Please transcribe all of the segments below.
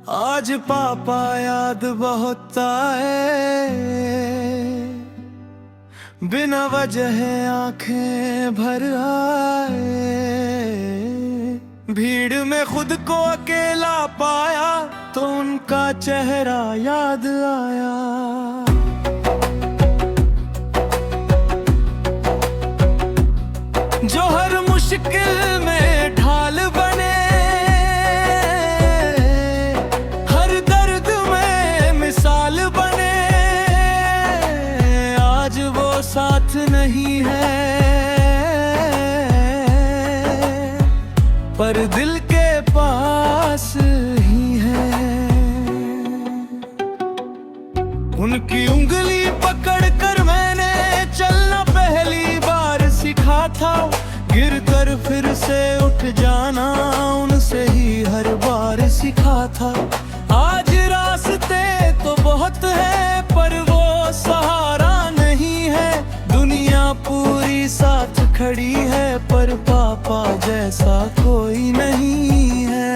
आज पापा याद बहुत आए, बिना वजह आंखें भर आए। भीड़ में खुद को अकेला पाया तो उनका चेहरा याद आया। जो हर मुश्किल में ढाल बने, हर दर्द में मिसाल बने। आज वो साथ नहीं है, पर दिल के पास ही है। उनकी उंगली पकड़कर मैंने चलना पहली बार सीखा था। गिरकर फिर से उठ जाना उनसे ही हर बार सीखा था। आज रास्ते तो बहुत है पर वो सहारा नहीं है। दुनिया पूरी साथ खड़ी है पर पापा जैसा कोई नहीं है।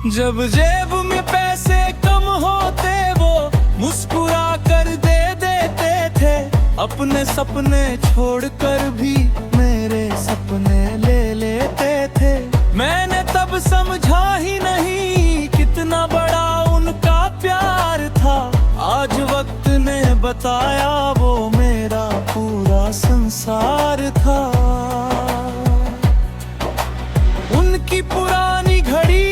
जब जेब में पैसे कम होते वो मुस्कुरा कर दे देते थे। अपने सपने छोड़कर भी मेरे सपने ले लेते थे। मैंने तब समझा ही नहीं कितना बड़ा उनका प्यार था। आज वक्त ने बताया वो मेरा पूरा संसार था। उनकी पुरानी घड़ी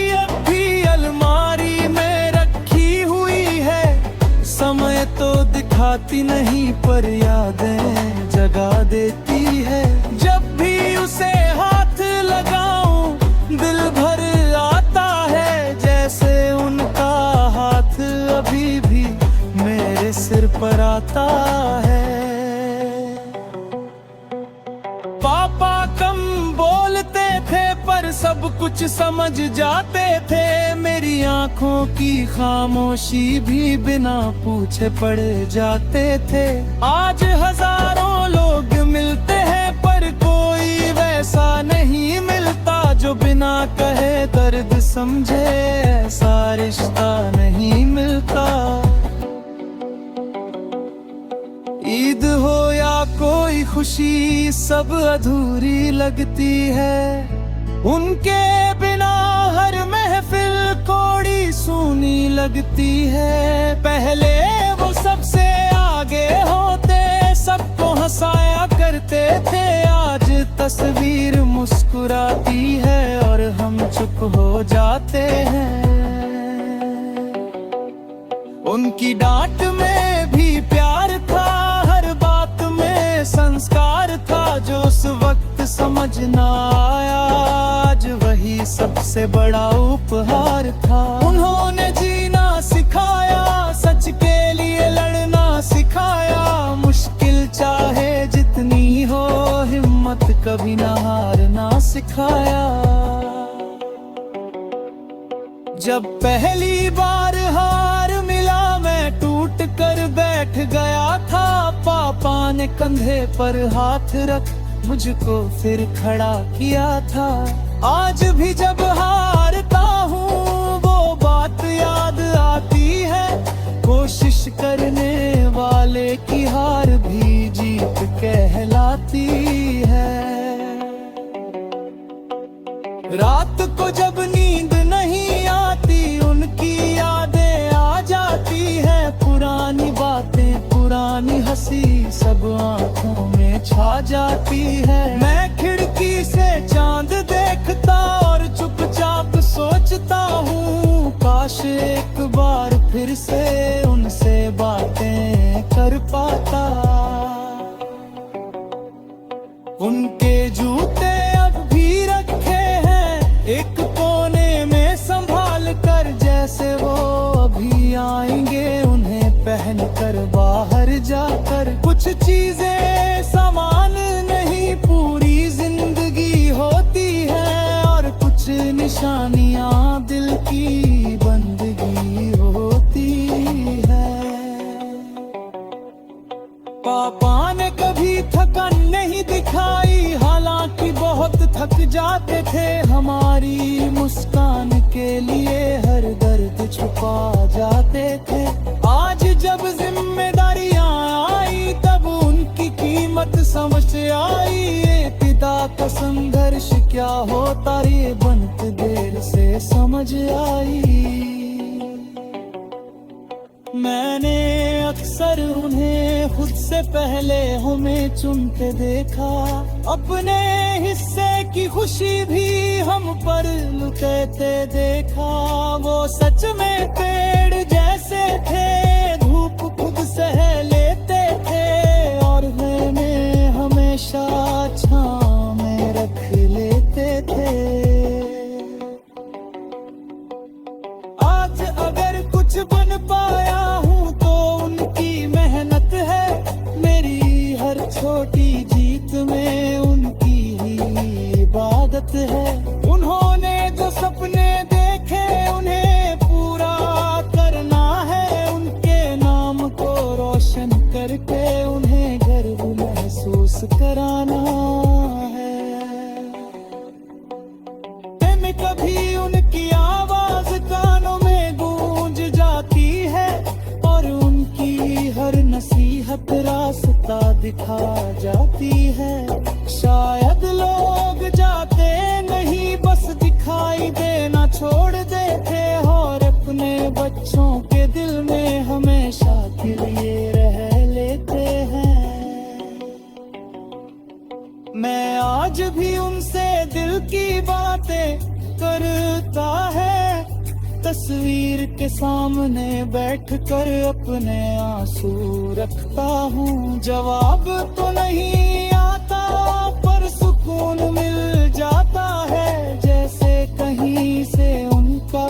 समय तो दिखाती नहीं पर यादें जगा देती है। जब भी उसे हाथ लगाऊं दिल भर आता है। जैसे उनका हाथ अभी भी मेरे सिर पर आता है। पापा कम बोलते थे पर सब कुछ समझ जाते थे। मेरी आंखों की खामोशी भी बिना पूछे पड़ जाते थे। आज हजारों लोग मिलते हैं पर कोई वैसा नहीं मिलता। जो बिना कहे दर्द समझे ऐसा रिश्ता नहीं मिलता। ईद हो या कोई खुशी सब अधूरी लगती है। उनके बिना हर महफिल कोड़ी सूनी लगती है। पहले वो सबसे आगे होते, सबको हंसाया करते थे। आज तस्वीर मुस्कुराती है और हम चुप हो जाते हैं। उनकी डांट में भी प्यार था, हर बात में संस्कार था। जो उस वक्त समझ ना आया आज वही सबसे बड़ा उपहार था। उन्होंने जीना सिखाया, सच के लिए लड़ना सिखाया। मुश्किल चाहे जितनी हो हिम्मत कभी ना हारना सिखाया। जब पहली बार हार मिला मैं टूट कर बैठ गया था। पापा ने कंधे पर हाथ रख मुझको फिर खड़ा किया था। आज भी जब हारता हूँ वो बात याद आती है। कोशिश करने वाले की हार भी जीत कहलाती है। रात को जब नींद नहीं आती उनकी यादें आ जाती है। पुरानी बातें पुरानी हंसी सब आंखों में छा जाती है। मैं खिड़की से चांद देखता और चुपचाप सोचता हूँ काश एक बार फिर से उनसे बातें कर पाता। उनके जूते अब भी रखे हैं एक कोने में संभाल कर। जैसे वो अभी आएंगे उन्हें पहन कर बाहर जाकर। कुछ चीजें समान नहीं पूरी जिंदगी होती है। और कुछ निशानियां दिल की बंदगी होती रुक जाते थे, हमारी मुस्कान के लिए हर दर्द छुपा जाते थे। आज जब जिम्मेदारियां आई तब उनकी कीमत समझ आई। ये पिता का संघर्ष क्या होता ये बनते देर से समझ आई। मैंने अक्सर उन्हें खुद से पहले हमें चुनते देखा, अपने हिस्से की खुशी भी हम पर लुटाते देखा। वो सच में पेड़ जैसे थे, धूप खुद सह लेते थे और हमें हमेशा छांव में रख लेते थे। आज अगर कुछ बन पाया हूँ तो उनकी मेहनत है, मेरी हर छोटी जीत में उनकी ही इबादत है। उन्होंने जो सपने देखे उन्हें पूरा करना है, उनके नाम को रोशन करके उन्हें गर्व महसूस कराना है। दिन कभी उनकी आवाज कानों में गूंज जाती है और उनकी हर नसीहत रास्ता दिखा जाती है। शायद लोग जाते नहीं बस दिखाई देना छोड़ देते और अपने बच्चों के दिल में हमेशा के लिए रह लेते हैं। मैं आज भी उनसे दिल की बातें करता है, तस्वीर के सामने बैठकर अपने आंसू रखता हूँ। जवाब तो नहीं आता पर सुकून मिल जाता है, जैसे कहीं से उनका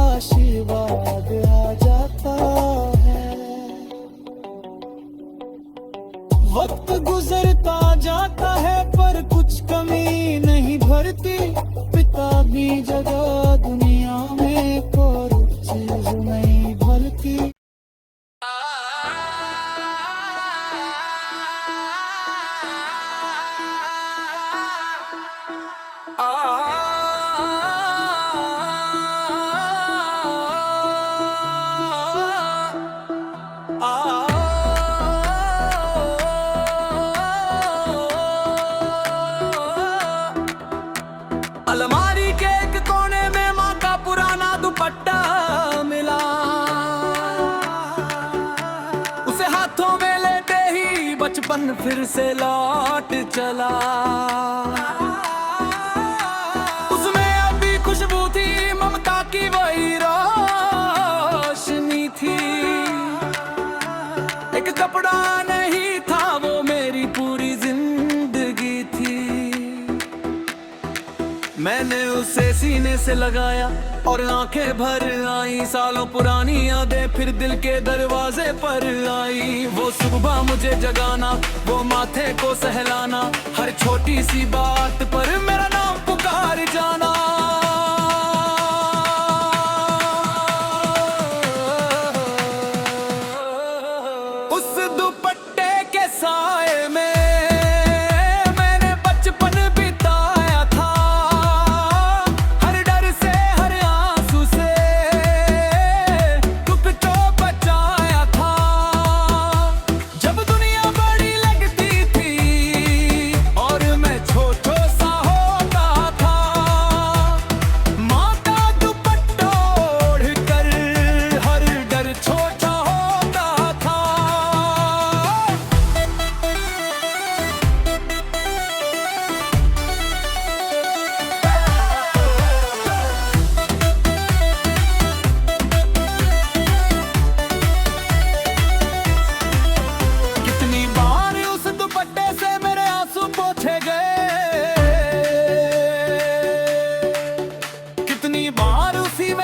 आशीर्वाद आ जाता है। वक्त गुजरता जाता है पर कुछ कमी नहीं भरती, पिता की जगह दुनिया में कोई चीज नहीं भरती। अलमारी के एक कोने में माँ का पुराना दुपट्टा मिला, उसे हाथों में लेते ही बचपन फिर से लौट चला। उसमें अभी खुशबू थी, ममता की वही रोशनी थी। एक कपड़ा नहीं था वो मेरी पूरी जिंदगी थी। मैंने उसे सीने से लगाया और आंखें भर आई, सालों पुरानी यादें फिर दिल के दरवाजे पर आई। वो सुबह मुझे जगाना, वो माथे को सहलाना, हर छोटी सी बात पर मेरा नाम पुकार जाना। उस दुपट्टे के साए में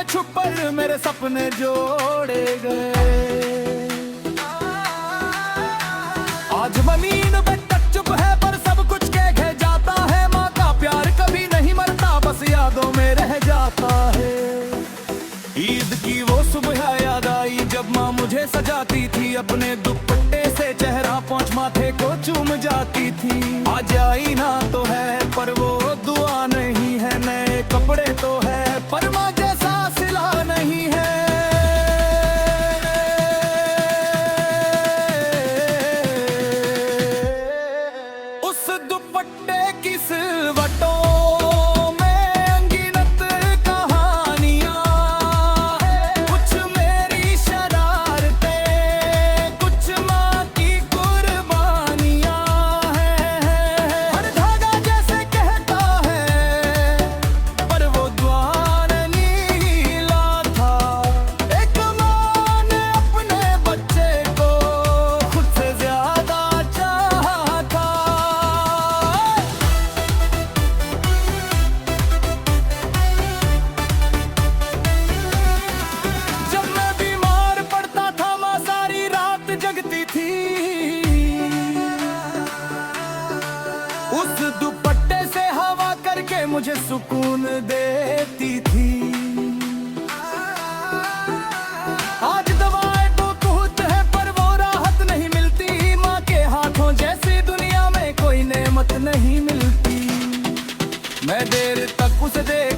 छुपकर मेरे सपने जोड़े गए। आज जमीन पे चुप है पर सब कुछ कह जाता है। माँ का प्यार कभी नहीं मरता, बस यादों में रह जाता है। ईद की वो सुबह याद आई जब माँ मुझे सजाती थी, अपने दुपट्टे से चेहरा पोंछ माथे को चूम जाती थी। आज आई ना तो है पर वो दुआ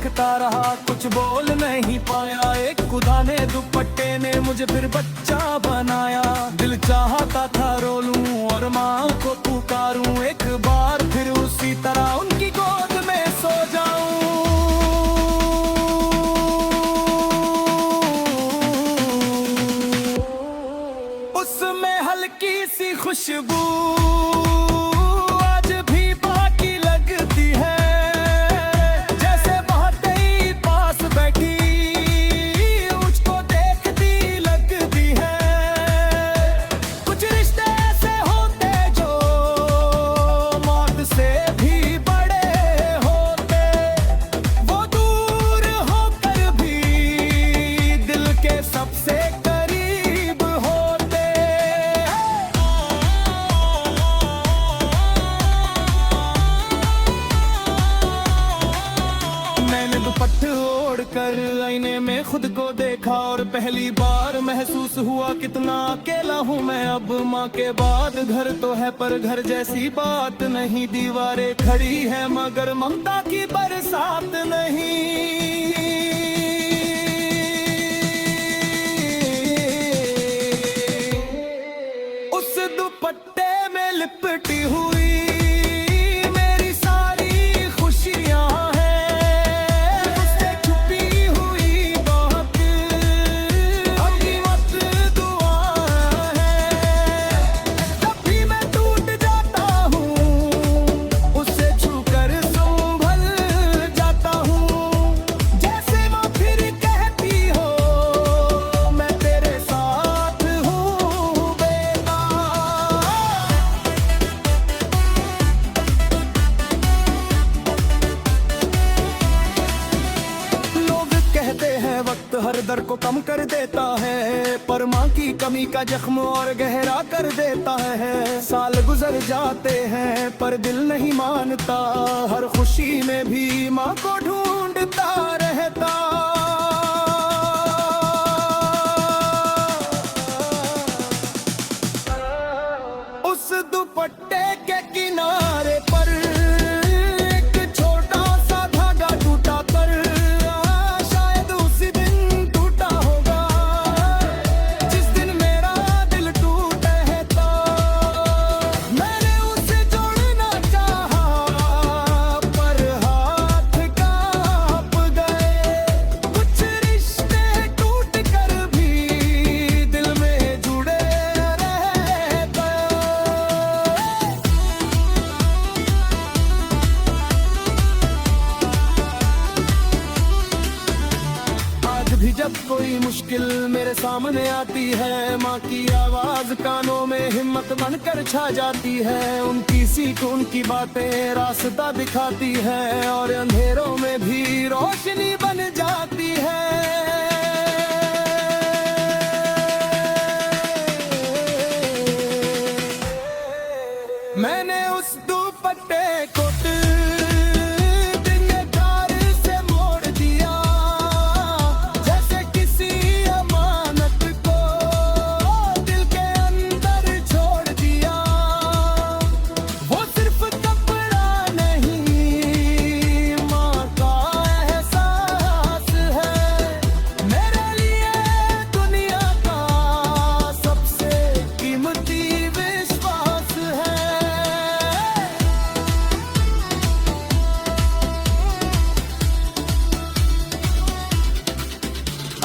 देखता रहा, कुछ बोल नहीं पाया। एक खुदा ने दुपट्टे ने मुझे फिर बच्चा बनाया। दिल चाहता था रो लूं और माँ को पुकारूं, एक बार फिर उसी तरह उनकी गोद में सो जाऊं। उसमें हल्की सी खुशबू कर आईने में खुद को देखा और पहली बार महसूस हुआ कितना अकेला हूँ मैं अब। माँ के बाद घर तो है पर घर जैसी बात नहीं। दीवारें खड़ी है मगर ममता की बरसात नहीं। उस दुपट्टे में लिपटी हुई हर दर्द को कम कर देता है, पर माँ की कमी का जख्म और गहरा कर देता है। साल गुजर जाते हैं पर दिल नहीं मानता, हर खुशी में भी माँ को ढूंढता रहता। उस दुपट्टे के किनारे पर जब कोई मुश्किल मेरे सामने आती है, माँ की आवाज कानों में हिम्मत बनकर छा जाती है। उनकी सीख उनकी बातें रास्ता दिखाती है और अंधेरों में भी रोशनी बन जाती है। मैंने उस दुपट्टे को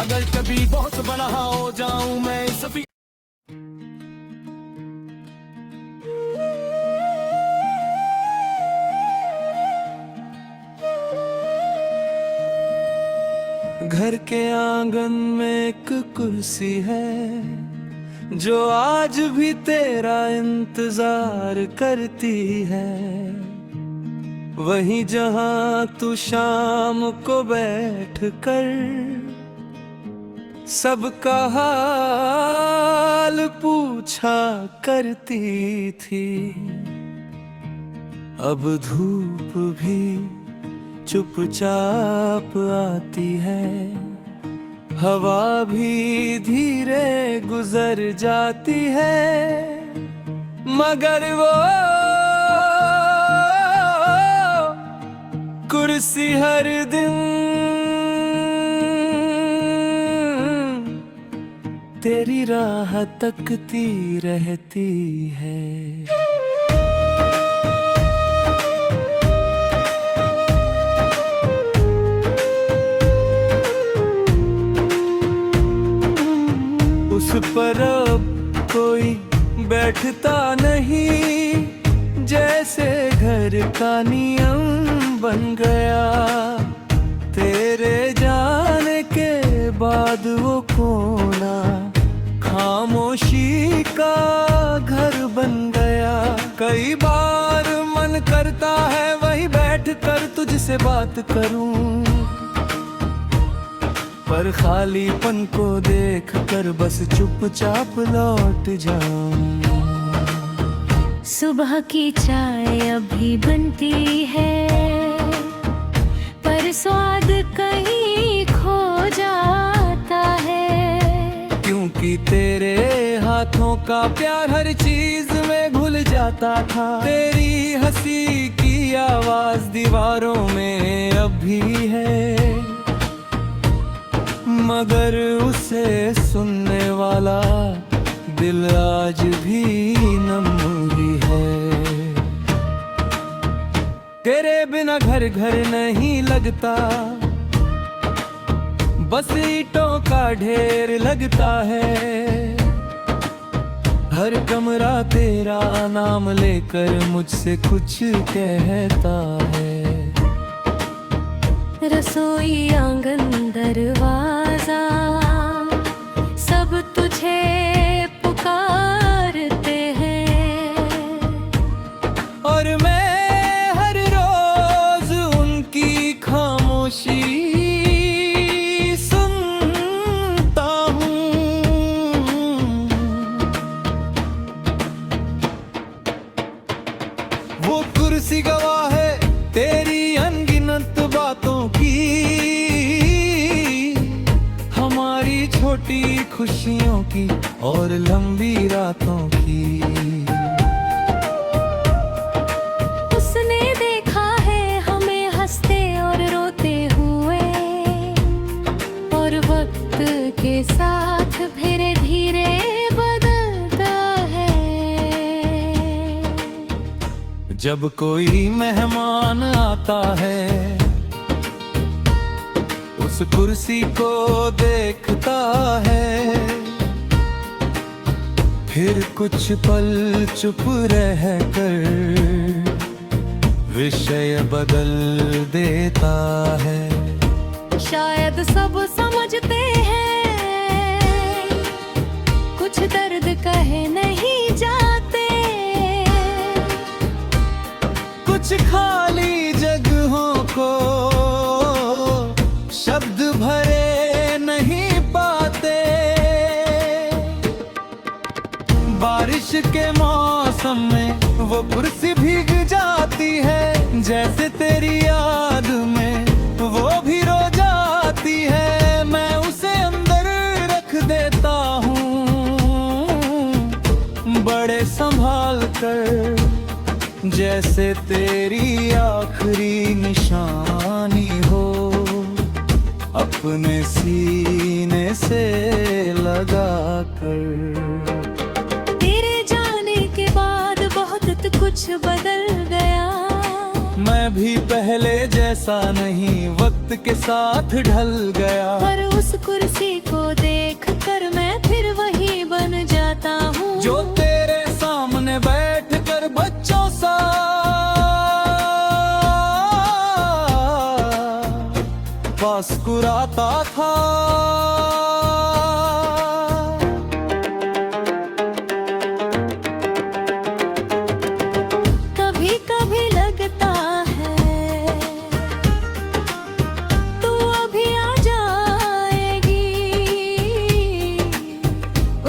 अगर कभी बहुत बड़ा हो जाऊं मैं सभी। घर के आंगन में एक कुर्सी है जो आज भी तेरा इंतजार करती है। वहीं जहां तू शाम को बैठ कर सबका हाल पूछा करती थी। अब धूप भी चुपचाप आती है, हवा भी धीरे गुजर जाती है, मगर वो कुर्सी हर दिन तेरी राह तकती रहती है। उस पर अब कोई बैठता नहीं, जैसे घर का नियम बन गया। तेरे जाने के बाद वो कोना खामोशी का घर बन गया। कई बार मन करता है वहीं बैठ कर तुझसे बात करूं, पर खालीपन को देख कर बस चुपचाप लौट जाऊं। सुबह की चाय अभी बनती है, पर स्वाद कहीं खो जाता है। क्योंकि तेरे हाथों का प्यार हर चीज में घुल जाता था। तेरी हंसी की आवाज दीवारों में अब भी है, मगर उसे सुनने वाला दिल आज भी नम ही है। तेरे बिना घर घर नहीं लगता, बस ईंटों का ढेर लगता है। हर कमरा तेरा नाम लेकर मुझसे कुछ कहता है। रसोई आंगन दरवाजा सब तुझे पुकारते हैं, और मैं हर रोज उनकी खामोशी सुनता हूँ। वो कुर्सी गवाह है तेरी अनगिनत बातों की, हमारी छोटी खुशियों की और लंबी रातों की। उसने देखा है हमें हंसते और रोते हुए, और वक्त के साथ धीरे धीरे बदलता है। जब कोई मेहमान आता है, उस कुर्सी को देखता है, फिर कुछ पल चुप रह कर विषय बदल देता है। शायद सब समझते हैं, कुछ दर्द कहे नहीं जाते। कुछ खाली जगहों को शब्द भरे नहीं पाते। बारिश के मौसम में वो कुर्सी भीग जाती है, जैसे तेरी याद में वो भी रो जाती है। मैं उसे अंदर रख देता हूँ बड़े संभाल कर, जैसे तेरी आखिरी निशानी हो, अपने सीने से लगा कर। तेरे जाने के बाद बहुत कुछ बदल गया। मैं भी पहले जैसा नहीं, वक्त के साथ ढल गया। पर उस कुर्सी को देख कर मैं फिर वही बन जाता हूँ, जो तेरे सामने बैठ कर बच्चों सा मुस्कुराता था। कभी कभी लगता है तू अभी आ जाएगी,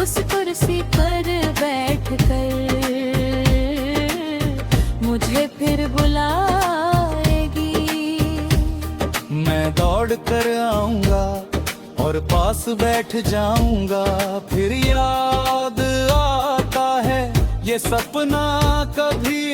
उस कुर्सी पर बैठ कर मुझे फिर बुलाएगी। मैं दौड़ कर आऊंगा और पास बैठ जाऊंगा, फिर याद आता है ये सपना कभी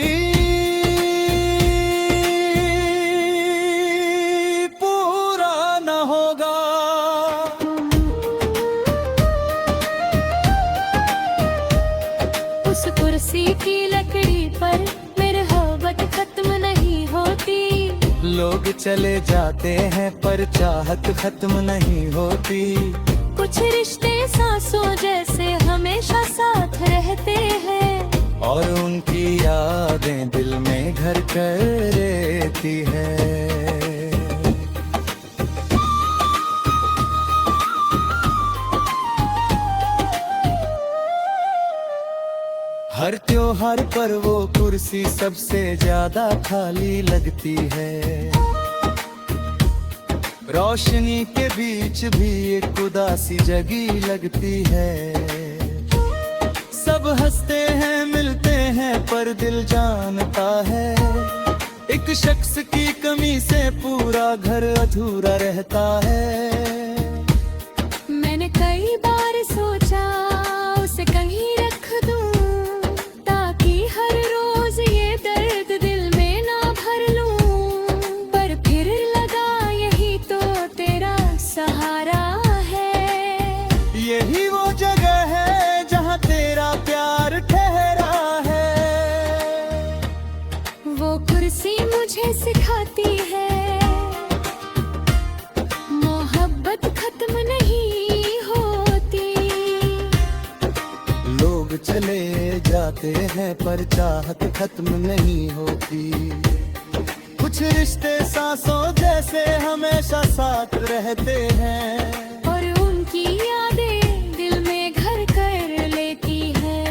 कुर्सी की लकड़ी पर मेरे मोहब्बत खत्म नहीं होती। लोग चले जाते हैं पर चाहत खत्म नहीं होती। कुछ रिश्ते सांसों जैसे हमेशा साथ रहते हैं, और उनकी यादें दिल में घर कर रहती है। हर त्योहार पर वो कुर्सी सबसे ज्यादा खाली लगती है। रोशनी के बीच भी एक उदासी जगी लगती है। सब हंसते हैं मिलते हैं पर दिल जानता है, एक शख्स की कमी से पूरा घर अधूरा रहता है। मैंने कई बार सोचा उसे कहीं रख दूं, ताकि हर रोज ये दर्द दिल में ना भर लूं। पर फिर लगा यही तो तेरा सहारा है। यही वो जगह है जहाँ तेरा प्यार ठहरा है। वो कुर्सी मुझे सिखाती है, मोहब्बत खत्म नहीं होती। लोग चले जाते हैं पर चाहत खत्म नहीं होती। कुछ रिश्ते सांसों जैसे हमेशा साथ रहते हैं, और उनकी यादें दिल में घर कर लेती है।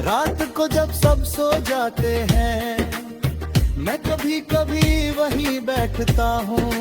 रात को जब सब सो जाते हैं, मैं कभी कभी वहीं बैठता हूँ।